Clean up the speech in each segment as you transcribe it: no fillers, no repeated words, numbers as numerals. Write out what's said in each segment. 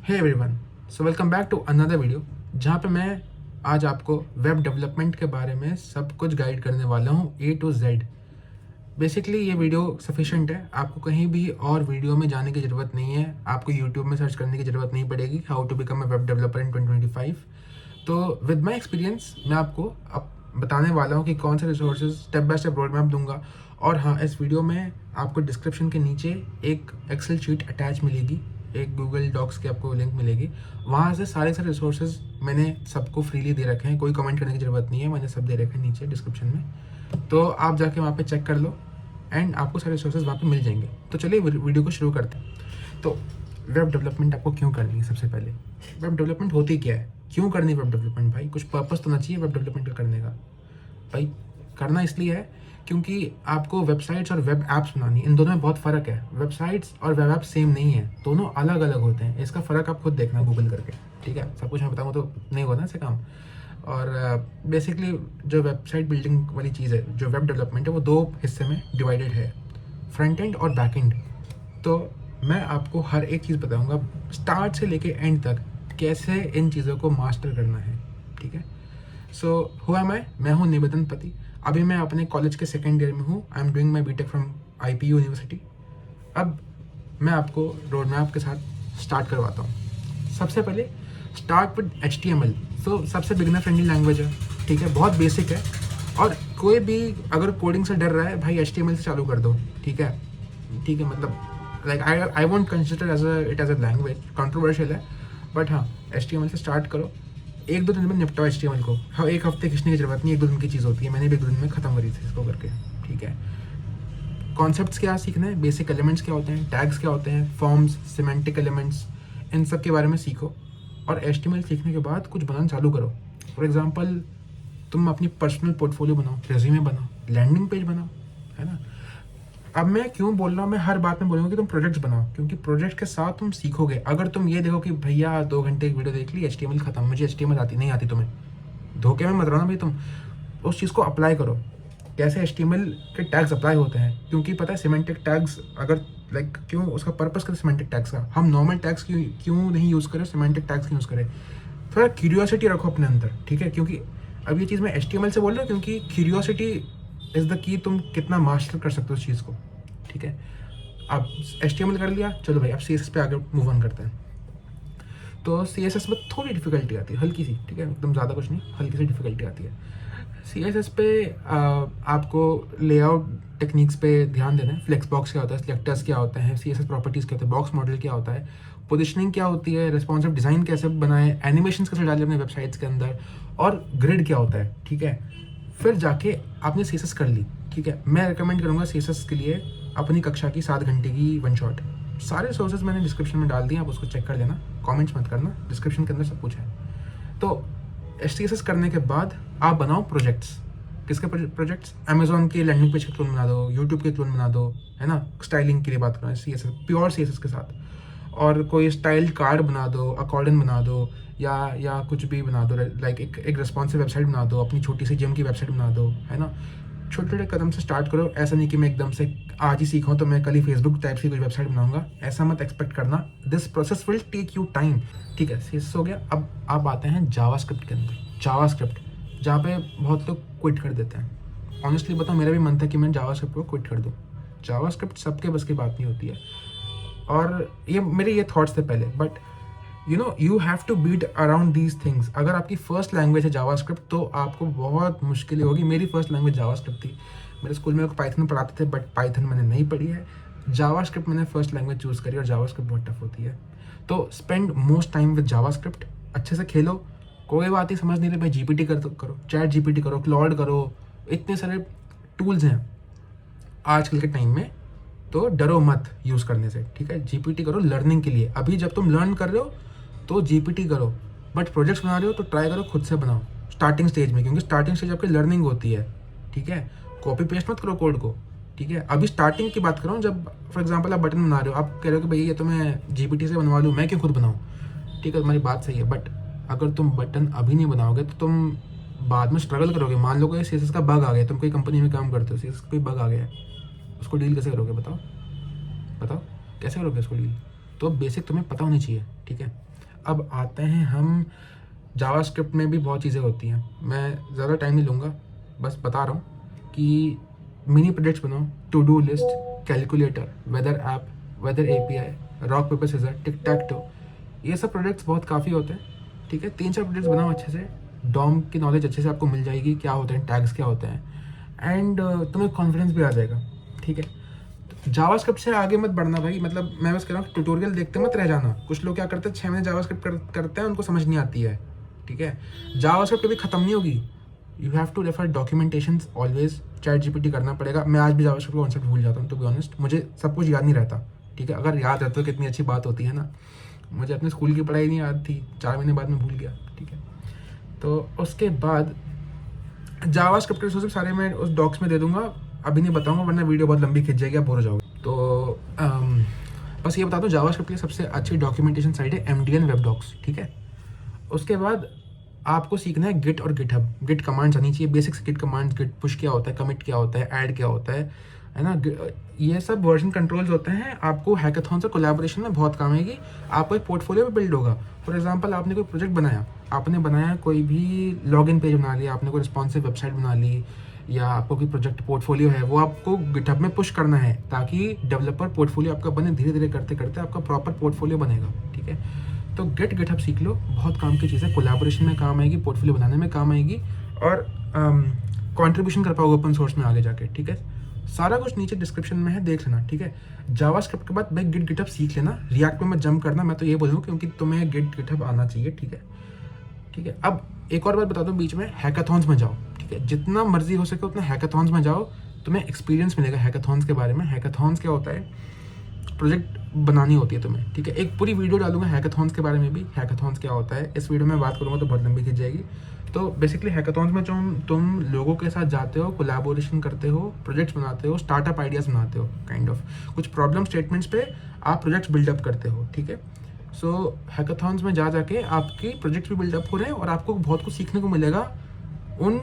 Hey everyone, so welcome back to another video जहाँ पे मैं आज आपको वेब डेवलपमेंट के बारे में सब कुछ गाइड करने वाला हूँ A to Z। बेसिकली ये वीडियो सफिशेंट है, आपको कहीं भी और वीडियो में जाने की ज़रूरत नहीं है, आपको यूट्यूब में सर्च करने की ज़रूरत नहीं पड़ेगी how to become a web developer in 2025। तो विद माई एक्सपीरियंस मैं आपको अब बताने वाला हूँ कि कौन से resources step by step road map दूंगा। और हाँ, इस वीडियो में आपको डिस्क्रिप्शन के नीचे एक एक्सेल शीट अटैच मिलेगी, एक गूगल डॉक्स की आपको लिंक मिलेगी, वहाँ से सारे रिसोर्सेज मैंने सबको फ्रीली दे रखे हैं, कोई कमेंट करने की ज़रूरत नहीं है, मैंने सब दे रखे हैं नीचे डिस्क्रिप्शन में। तो आप जाके वहाँ पे चेक कर लो एंड आपको सारे रिसोर्सेज वहाँ पे मिल जाएंगे। तो चलिए वीडियो को शुरू करते हैं। तो वेब डेवलपमेंट आपको क्यों करनी है? सबसे पहले वेब डेवलपमेंट होती क्या है, क्यों करनी वेब डेवलपमेंट? भाई कुछ पर्पस तो ना चाहिए वेब डेवलपमेंट का करने का। भाई करना इसलिए है क्योंकि आपको वेबसाइट्स और वेब ऐप्स बनानी है। इन दोनों में बहुत फ़र्क है, वेबसाइट्स और वेब ऐप्स सेम नहीं है, दोनों अलग अलग होते हैं। इसका फ़र्क आप खुद देखना गूगल करके, ठीक है? सब कुछ मैं बताऊँगा तो नहीं होगा ना ऐसे काम। और बेसिकली जो वेबसाइट बिल्डिंग वाली चीज़ है, जो वेब डेवलपमेंट है, वो दो हिस्से में डिवाइडेड है, फ्रंट एंड और बैक एंड। तो मैं आपको हर एक चीज़ बताऊंगा स्टार्ट से लेके एंड तक, कैसे इन चीज़ों को मास्टर करना है, ठीक है? सो हुआ मैं हूँ निवेदन पति। अभी मैं अपने कॉलेज के सेकेंड ईयर में हूँ। I am doing my BTech from IPU university. अब मैं आपको रोड मैप के साथ स्टार्ट करवाता हूँ। सबसे पहले स्टार्ट विद HTML। सो सबसे बिगनर फ्रेंडली लैंग्वेज है, ठीक है? बहुत बेसिक है। और कोई भी अगर कोडिंग से डर रहा है, भाई HTML से चालू कर दो, ठीक है? ठीक है, मतलब like I won't consider it as a language, controversial है, बट हाँ, HTML से स्टार्ट करो। एक दो दिन में निपटाओ HTML को। हाँ, एक हफ्ते खींचने की जरूरत नहीं, एक दो दिन की चीज़ होती है। मैंने भी एक दो दिन में ख़त्म करी थी इसको करके, ठीक है? कॉन्सेप्ट्स क्या सीखना है, बेसिक एलिमेंट्स क्या होते हैं, टैग्स क्या होते हैं, फॉर्म्स, सिमेंटिक एलिमेंट्स, इन सब के बारे में सीखो। और HTML सीखने के बाद कुछ बनाना चालू करो। फॉर एग्जांपल, तुम अपनी पर्सनल पोर्टफोलियो बनाओ, रेज्यूमे बनाओ, लैंडिंग पेज बनाओ, है ना? अब मैं क्यों बोल रहा हूँ, मैं हर बात में बोलूँगा कि तुम प्रोजेक्ट्स बनाओ, क्योंकि प्रोजेक्ट के साथ तुम सीखोगे। अगर तुम ये देखो कि भैया 2 घंटे की वीडियो देख ली, HTML खत्म, मुझे HTML आती नहीं आती, तुम्हें धोखे में मत रहना भाई। तुम उस चीज़ को अप्लाई करो, कैसे HTML के टैग्स अप्लाई होते हैं। क्योंकि पता है सिमेंटिक टैग्स, अगर लाइक क्यों उसका पर्पस क्या सिमेंटिक टैग्स का, हम नॉर्मल टैग्स क्यों नहीं यूज़ करें, सिमेंटिक टैग्स क्यों यूज़ करें? थोड़ा क्यूरियोसिटी रखो अपने अंदर, ठीक है? क्योंकि अब ये चीज़ मैं HTML से बोल रहा हूँ क्योंकि क्यूरियोसिटी इज़ द की, तुम कितना मास्टर कर सकते हो उस चीज़ को, ठीक है? अब HTML कर लिया, चलो भाई अब CSS पे आगे मूव ऑन करते हैं। तो CSS में थोड़ी डिफिकल्टी आती है, हल्की सी, ठीक है? एकदम ज़्यादा कुछ नहीं, हल्की सी डिफिकल्टी आती है CSS पे। आपको लेआउट टेक्निक्स पे ध्यान देना है। फ्लेक्स बॉक्स क्या होता है, सिलेक्टर्स क्या होते हैं, CSS प्रॉपर्टीज़ क्या होते हैं, बॉक्स मॉडल क्या होता है, पोजिशनिंग क्या होती है, रिस्पॉन्सिव डिज़ाइन कैसे बनाए, एनिमेशंस कैसे डालें अपने वेबसाइट्स के अंदर, और ग्रिड क्या होता है, ठीक है? फिर जाके आपने CSS कर ली, ठीक है? मैं रिकमेंड करूँगा CSS के लिए अपनी कक्षा की 7 घंटे की वन शॉट। सारे सोर्सेज मैंने डिस्क्रिप्शन में डाल दिए, आप उसको चेक कर लेना, कमेंट्स मत करना, डिस्क्रिप्शन के अंदर सब कुछ है। तो CSS करने के बाद आप बनाओ प्रोजेक्ट्स। किसके प्रोजेक्ट्स? अमेजोन के लैंडिंग पेज के क्लोन बना दो, यूट्यूब के क्लोन बना दो, है ना? स्टाइलिंग के लिए बात करें, CSS प्योर CSS के साथ। और कोई स्टाइल कार्ड बना दो, अकॉर्डिंग बना दो, या कुछ भी बना दो, लाइक एक रेस्पॉन्सिव वेबसाइट बना दो, अपनी छोटी सी जिम की वेबसाइट बना दो, है ना? छोटे छोटे कदम से स्टार्ट करो। ऐसा नहीं कि मैं एकदम से आज ही सीखा हूँ तो मैं कल ही फेसबुक टाइप की कोई वेबसाइट बनाऊंगा, ऐसा मत एक्सपेक्ट करना। This process will take you time, ठीक है? CSS हो गया। अब आप आते हैं जावास्क्रिप्ट के अंदर। जावास्क्रिप्ट जहाँ पे बहुत लोग क्विट कर देते हैं। ऑनेस्टली बताओ, मेरा भी मन था कि मैं जावास्क्रिप्ट को क्विट कर दूँ। जावास्क्रिप्ट सबके बस की बात नहीं होती है, और ये मेरे ये थॉट्स थे पहले, but you have to beat around these things. अगर आपकी फर्स्ट लैंग्वेज है जावास्क्रिप्ट तो आपको बहुत मुश्किलें होगी। मेरी फर्स्ट लैंग्वेज जावास्क्रिप्ट थी। मेरे स्कूल में पाइथन पढ़ाते थे, बट पाइथन मैंने नहीं पढ़ी है। जावास्क्रिप्ट मैंने फर्स्ट लैंग्वेज चूज़ करी, और जावास्क्रिप्ट बहुत टफ होती है। तो spend most time with JavaScript, अच्छे से खेलो। कोई बात ही समझ नहीं रहे भाई, GPT करो, चैट GPT करो, क्लॉड करो, इतने सारे टूल्स हैं आजकल के टाइम में। तो डरो मत यूज़ करने से, ठीक है? GPT करो लर्निंग के लिए। अभी जब तुम लर्न कर रहे हो तो GPT करो, बट प्रोजेक्ट्स बना रहे हो तो ट्राई करो खुद से बनाओ स्टार्टिंग स्टेज में, क्योंकि स्टार्टिंग स्टेज आपकी लर्निंग होती है, ठीक है? कॉपी पेस्ट मत करो कोड को, ठीक है? अभी स्टार्टिंग की बात कर रहा हूँ, जब फॉर एग्जांपल आप बटन बना रहे हो, आप कह रहे हो कि भैया ये तो मैं GPT से बनवा लूँ, मैं क्यों खुद बनाऊँ? ठीक है, तुम्हारी बात सही है, बट अगर तुम बटन अभी नहीं बनाओगे तो तुम बाद में स्ट्रगल करोगे। मान लो कि CSS का बग आ गया, तुम कोई कंपनी में काम करते हो, CSS का कोई बग आ गया है, उसको डील कैसे करोगे? बताओ कैसे करोगे उसको डील? तो बेसिक तुम्हें पता होनी चाहिए, ठीक है? अब आते हैं हम जावास्क्रिप्ट में भी बहुत चीज़ें होती हैं, मैं ज़्यादा टाइम नहीं लूँगा, बस बता रहा हूँ कि मिनी प्रोजेक्ट्स बनाओ, to do list, calculator, weather app, weather API, rock paper scissor, tic tac toe, ये सब प्रोजेक्ट्स बहुत काफ़ी होते हैं, ठीक है। 3-4 प्रोजेक्ट्स बनाओ अच्छे से, डॉम की नॉलेज अच्छे से आपको मिल जाएगी, क्या होते हैं टैग्स, क्या होते हैं, एंड तुम्हें कॉन्फिडेंस भी आ जाएगा, ठीक है। जावास्क्रिप्ट से आगे मत बढ़ना भाई, मतलब मैं बस कह रहा हूँ ट्यूटोरियल देखते मत रह जाना। कुछ लोग क्या करते हैं 6 महीने जावास्क्रिप्ट करते हैं, उनको समझ नहीं आती है, ठीक है। जावास्क्रिप्ट कभी खत्म नहीं होगी, you have to refer documentation always, ChatGPT करना पड़ेगा। मैं आज भी जावास्क्रिप्ट का कॉन्सेप्ट भूल जाता हूँ, टू बी ऑनेस्ट, मुझे सब कुछ याद नहीं रहता, ठीक है। अगर याद रहता तो कितनी अच्छी बात होती है ना। मुझे अपने स्कूल की पढ़ाई नहीं याद थी, 4 महीने बाद में भूल गया, ठीक है। तो उसके बाद जावास्क्रिप्ट के रिसोर्सेज सारे मैं उस डॉक्स में दे दूंगा, अभी नहीं बताऊंगा वरना वीडियो बहुत लंबी खिंच जाएगी, आप बोर हो जाओगे। तो बस ये बता दो, जावास्क्रिप्ट की सबसे अच्छी डॉक्यूमेंटेशन साइट है MDN वेब डॉक्स, ठीक है। उसके बाद आपको सीखना है गिट और गिटहब। गिट कमांड्स आनी चाहिए, basics git commands, git push क्या होता है, कमिट क्या होता है, ऐड क्या होता है ना। ये सब वर्जन कंट्रोल्स होते हैं, आपको हैकाथॉन्स और कोलैबोरेशन में बहुत काम आएगी। आपको एक पोर्टफोलियो भी बिल्ड होगा। फॉर एग्जांपल आपने कोई प्रोजेक्ट बनाया, आपने बनाया कोई भी लॉगिन पेज बना लिया, आपने कोई रिस्पॉन्सिव वेबसाइट बना ली, या आपको कोई प्रोजेक्ट पोर्टफोलियो है, वो आपको गिटहब में पुश करना है ताकि डेवलपर पोर्टफोलियो आपका बने। धीरे धीरे करते करते आपका प्रॉपर पोर्टफोलियो बनेगा, ठीक है। तो गिटहब सीख लो, बहुत काम की चीज़ है, कोलैबोरेशन में काम आएगी, पोर्टफोलियो बनाने में काम आएगी, और कंट्रीब्यूशन कर पाओगे ओपन सोर्स में आगे जाके, ठीक है। सारा कुछ नीचे डिस्क्रिप्शन में है, देख लेना, ठीक है। जावास्क्रिप्ट के बाद भाई गिटहब सीख लेना, रिएक्ट में मत जंप करना, मैं तो ये बोलूँगा, क्योंकि तुम्हें गिटहब आना चाहिए, ठीक है, ठीक है। अब एक और बात बता दूं बीच में, हैकाथॉन्स में जाओ, ठीक है। जितना मर्जी हो सके उतना हैकाथॉन्स में जाओ, तुम्हें एक्सपीरियंस मिलेगा हैकाथॉन्स के बारे में। हैकाथॉन्स क्या होता है, प्रोजेक्ट बनानी होती है तुम्हें, ठीक है। एक पूरी वीडियो डालूंगा हैकाथॉन्स के बारे में भी, हैकाथॉन्स क्या होता है। इस वीडियो में बात करूंगा तो बहुत लंबी खिंच जाएगी। तो बेसिकली हैकाथॉन्स में जो तुम लोगों के साथ जाते हो, कोलैबोरेशन करते हो, प्रोजेक्ट्स बनाते हो, स्टार्टअप आइडियाज़ बनाते हो, काइंड ऑफ कुछ प्रॉब्लम स्टेटमेंट्स पे आप प्रोजेक्ट्स बिल्डअप करते हो, ठीक है। सो हैकाथॉन्स में जाके आपके प्रोजेक्ट्स भी बिल्डअप हो रहे हैं और आपको बहुत कुछ सीखने को मिलेगा उन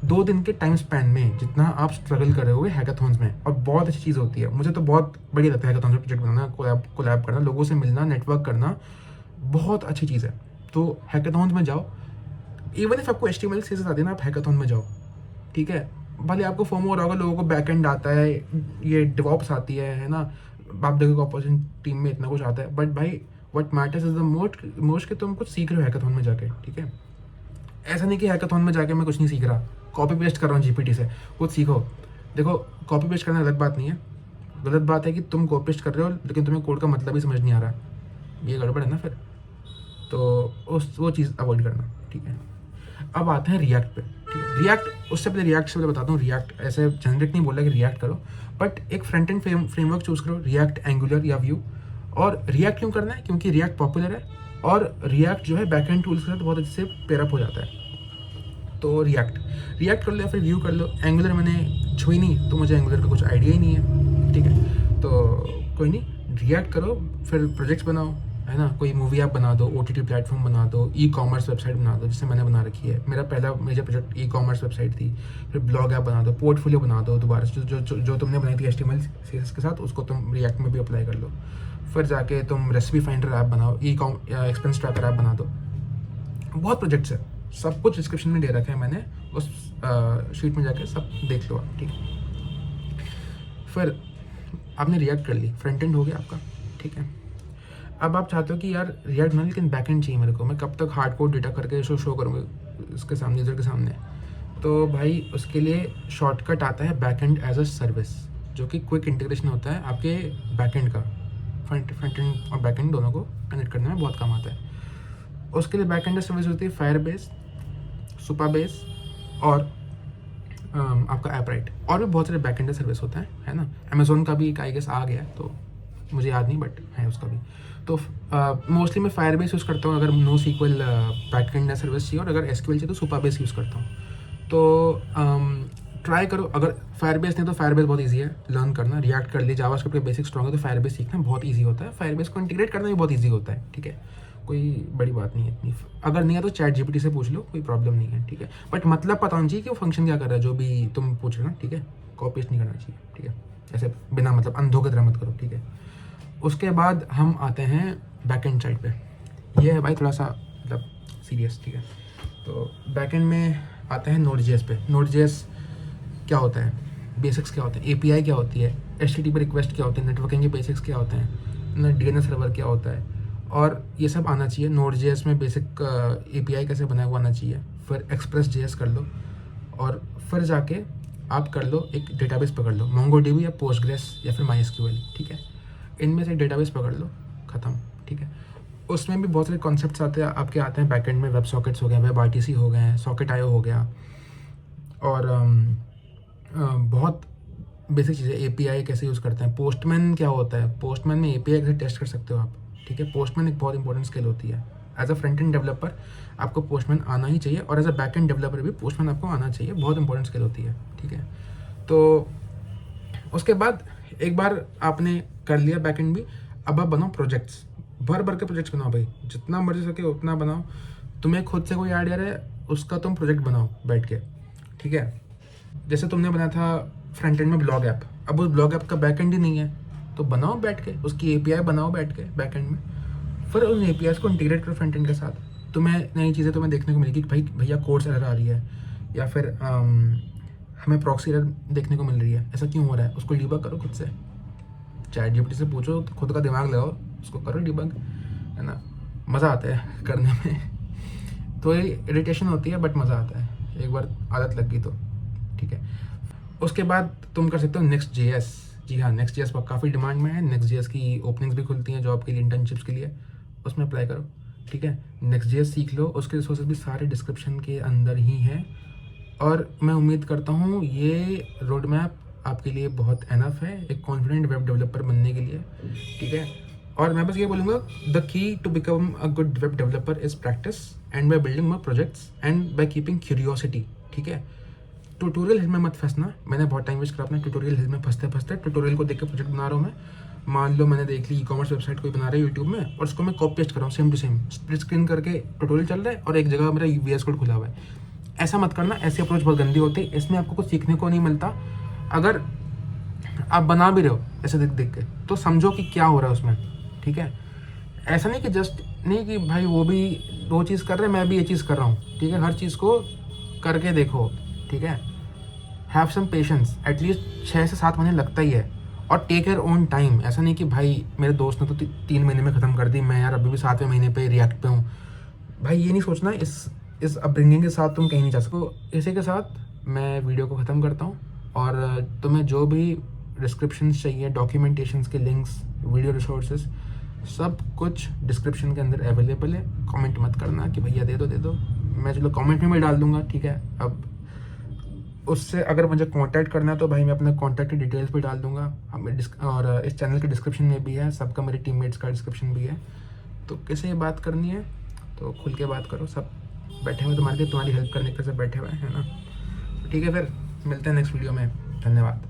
2 दिन के टाइम स्पैन में, जितना आप स्ट्रगल कर रहे होगे हैकाथॉन्स में। और बहुत अच्छी चीज़ होती है, मुझे तो बहुत बढ़िया लगता है हैकाथॉन्स में प्रोजेक्ट बनाना, कोलैब करना, लोगों से मिलना, नेटवर्क करना, बहुत अच्छी चीज़ है। तो हैकाथॉन्स में जाओ, इवन इफ आपको HTML CSS आती है ना, आप हैकाथॉन में जाओ, ठीक है। भले आपको फोमो हो रहा होगा, लोगों को बैकएंड आता है, ये डिवॉप्स आती है ना, आप देखोगे अपोजिशन टीम में इतना कुछ आता है, बट भाई what matters is the most कि तुम कुछ सीख रहे हो हैकाथॉन में जाके, ठीक है। ऐसा नहीं कि हैकाथॉन में जाके मैं कुछ नहीं सीख रहा, कॉपी पेस्ट कर रहा हूँ GPT से, कुछ सीखो। देखो कॉपी पेस्ट करना गलत बात नहीं है, गलत बात है कि तुम कॉपी पेस्ट कर रहे हो लेकिन तुम्हें कोड का मतलब ही समझ नहीं आ रहा, ये गड़बड़ है ना फिर। तो वो चीज़ अवॉइड करना, ठीक है। अब आते हैं रिएक्ट पे, ठीक है। रिएक्ट, उससे पहले रिएक्ट से पहले बताता हूँ, रिएक्ट ऐसे जनरेट नहीं बोल रहा कि रिएक्ट करो, बट एक फ्रंट एंड फ्रेमवर्क चूज करो, रिएक्ट, एंगुलर या व्यू। और रिएक्ट क्यों करना है, क्योंकि रिएक्ट पॉपुलर है और रिएक्ट जो है बैकएंड टूल्स के साथ बहुत अच्छे से पेयरअप हो जाता है। तो रिएक्ट कर लो या फिर व्यू कर लो। एंगुलर मैंने छुई नहीं तो मुझे एंगुलर का कुछ आइडिया ही नहीं है, ठीक है। तो कोई नहीं, रिएक्ट करो, फिर प्रोजेक्ट्स बनाओ, है ना। कोई मूवी ऐप बना दो, OTT प्लेटफॉर्म बना दो, ई-कॉमर्स वेबसाइट बना दो, जैसे मैंने बना रखी है। मेरा पहला मेजर प्रोजेक्ट ई-कॉमर्स वेबसाइट थी। फिर ब्लॉग ऐप बना दो, पोर्टफोलियो बना दो दोबारा से, जो तुमने बनाई थी HTML CSS के साथ, उसको तुम रिएक्ट में भी अप्लाई कर लो। फिर जाके तुम रेसिपी फाइंडर ऐप बनाओ, एक्सपेंस ट्रैकर ऐप बना दो। बहुत प्रोजेक्ट्स है, सब कुछ डिस्क्रिप्शन में दे रखा है मैंने, उस शीट में जाके सब देख लो आप, ठीक है। फिर आपने रिएक्ट कर ली, फ्रंट एंड हो गया आपका, ठीक है। अब आप चाहते हो कि यार रिएक्ट ना, लेकिन बैक एंड चाहिए मेरे को, मैं कब तक हार्ड कोड डेटा करके शो करूँगा इसके सामने, यूजर के सामने। तो भाई उसके लिए शॉर्टकट आता है back end as a service, जो कि क्विक इंटीग्रेशन होता है आपके बैक एंड का, फ्रंट एंड और बैक एंड दोनों को कनेक्ट करने में बहुत काम आता है। उसके लिए बैक एंड सर्विस होती है फायरबेस, सुपाबेस और आपका ऐपराइट। और भी बहुत सारे बैक एंड सर्विस होता है ना। अमेजोन का भी एक आई गेस आ गया, तो मुझे याद नहीं, बट है उसका भी। तो मोस्टली मैं फायरबेस यूज़ करता हूँ अगर NoSQL back end service चाहिए, और अगर SQL चाहिए तो सुपाबेस यूज़ करता हूँ। तो ट्राई करो, अगर फायरबेस नहीं तो फायरबेस बहुत इजी है लर्न करना। रिएक्ट कर ली, जावास्क्रिप्ट के बेसिक स्ट्रॉन्ग है तो फायरबेस सीखना बहुत इजी होता है। फायरबेस को इंटीग्रेट करना भी बहुत इजी होता है, ठीक है, कोई बड़ी बात नहीं है इतनी। अगर नहीं है तो चैट GPT से पूछ लो, कोई प्रॉब्लम नहीं है, ठीक है। बट मतलब पता होना चाहिए कि वो फंक्शन क्या कर रहा है, जो भी तुम पूछ रहे हो ना, ठीक है। कॉपी पेस्ट नहीं करना चाहिए, ठीक है, ऐसे बिना मतलब अंधों की तरह मत करो, ठीक है। उसके बाद हम आते हैं बैक एंड साइड पे। ये है भाई थोड़ा सा मतलब सीरियस, ठीक है। तो बैकएंड में आते हैं Node.js पे। Node.js क्या होता है, बेसिक्स क्या होते हैं, API क्या होती है, HTTP रिक्वेस्ट क्या होती है, नेटवर्किंग के बेसिक्स क्या होते हैं, DNS सर्वर क्या होता है, और ये सब आना चाहिए। Node.js में बेसिक API कैसे बनाया वो आना चाहिए। फिर Express.js कर लो, और फिर जाके आप कर लो एक डेटाबेस पकड़ लो, MongoDB या Postgres या फिर MySQL, ठीक है। इनमें से एक डेटाबेस पकड़ लो, ख़त्म, ठीक है। उसमें भी बहुत सारे कॉन्सेप्ट्स आते हैं बैकएंड में। वेब सॉकेट्स हो गए, वेब RTC हो गए, सॉकेट IO हो गया, और बहुत बेसिक चीज़ें, API कैसे यूज़ करते हैं, पोस्टमैन क्या होता है, पोस्टमैन में API कैसे टेस्ट कर सकते हो आप, ठीक है। पोस्टमैन एक बहुत इंपॉर्टेंट स्किल होती है। As a front end developer आपको पोस्टमैन आना ही चाहिए, और as a back end developer भी पोस्टमैन आपको आना चाहिए, बहुत इंपॉर्टेंट स्किल होती है, ठीक है। तो उसके बाद एक बार आपने कर लिया बैक एंड भी, अब आप बनाओ प्रोजेक्ट्स, भर के प्रोजेक्ट्स बनाओ भाई, जितना मर्जी सके उतना बनाओ। तुम्हें खुद से कोई आइडिया है उसका तुम प्रोजेक्ट बनाओ बैठ के, ठीक है। जैसे तुमने बनाया था फ्रंट एंड में ब्लॉग ऐप, अब उस ब्लॉग ऐप का बैक एंड ही नहीं है, तो बनाओ बैठ के, उसकी API बनाओ बैठ के बैक एंड में, फिर उन APIs को इंटीग्रेट करो फ्रंट एंड के साथ। तुम्हें नई चीज़ें तुम्हें देखने को मिलेगी कि भाई भैया कोर्स एरर आ रही है, या फिर हमें प्रॉक्सी एरर देखने को मिल रही है, ऐसा क्यों हो रहा है, उसको डिबग करो खुद से। ChatGPT से पूछो, खुद का दिमाग लगाओ, उसको करो डिबग, है ना। मज़ा आता है करने में। तो ये इरिटेशन होती है बट मज़ा आता है, एक बार आदत लग गई तो, ठीक है। उसके बाद तुम कर सकते हो Next.js। जी हाँ, Next.js काफ़ी डिमांड में है। Next.js की ओपनिंग्स भी खुलती हैं जॉब के लिए, इंटर्नशिप्स के लिए, उसमें अप्लाई करो, ठीक है। Next.js सीख लो, उसके रिसोर्सेज भी सारे डिस्क्रिप्शन के अंदर ही हैं, और मैं उम्मीद करता हूँ ये रोड मैप आपके लिए बहुत एनफ है एक कॉन्फिडेंट वेब डेवलपर बनने के लिए, ठीक है। और मैं बस ये बोलूँगा, the key to become a good web developer is practice and by building more projects and by keeping curiosity, ठीक है। ट्यूटोरियल हिल में मत फंसना। मैंने बहुत टाइम वेस्ट करा अपने ट्यूटोरियल हिल में फंसते ट्यूटोरियल को देख के प्रोजेक्ट बना रहा हूँ मैं। मान लो मैंने देख ली ई-कॉमर्स वेबसाइट कोई बना रहा है यूट्यूब में, और उसको मैं कॉपी पेस्ट कर रहा हूँ same to same, split screen करके ट्यूटोरियल चल रहा है और एक जगह मेरा VS कोड खुला हुआ है। ऐसा मत करना, ऐसी अप्रोच बहुत गंदी होती है, इसमें आपको कुछ सीखने को नहीं मिलता। अगर आप बना भी रहे हो ऐसे देख देख के, तो समझो कि क्या हो रहा है उसमें, ठीक है। ऐसा नहीं कि जस्ट नहीं कि भाई वो भी 2 चीज़ कर रहे हैं मैं भी ये चीज़ कर रहा हूँ, ठीक है। हर चीज़ को करके देखो, ठीक है। हैव सम पेशेंस, एटलीस्ट 6 से 7 महीने लगता ही है, और टेक योर ओन टाइम। ऐसा नहीं कि भाई मेरे दोस्त ने तो 3 महीने में ख़त्म कर दी, मैं यार अभी भी 7वें महीने पे रिएक्ट पे हूँ। भाई ये नहीं सोचना, इस अपब्रिंगिंग के साथ तुम कहीं नहीं जा सकते। तो इसी के साथ मैं वीडियो को ख़त्म करता हूँ, और तुम्हें जो भी डिस्क्रिप्शंस चाहिए, डॉक्यूमेंटेशंस के लिंक्स, वीडियो रिसोर्सेज, सब कुछ डिस्क्रिप्शन के अंदर अवेलेबल है। कमेंट मत करना कि भैया दे दो, मैं चलो कमेंट में भी डाल दूंगा, ठीक है। अब उससे अगर मुझे कांटेक्ट करना है तो भाई मैं अपने कांटेक्ट की डिटेल्स भी डाल दूंगा, और इस चैनल के डिस्क्रिप्शन में भी है, सबका मेरे टीममेट्स का डिस्क्रिप्शन भी है। तो किसे बात करनी है तो खुल के बात करो, सब बैठे हुए तुम्हारी हेल्प करने के लिए बैठे हुए हैं ना। ठीक है, फिर मिलते हैं नेक्स्ट वीडियो में। धन्यवाद।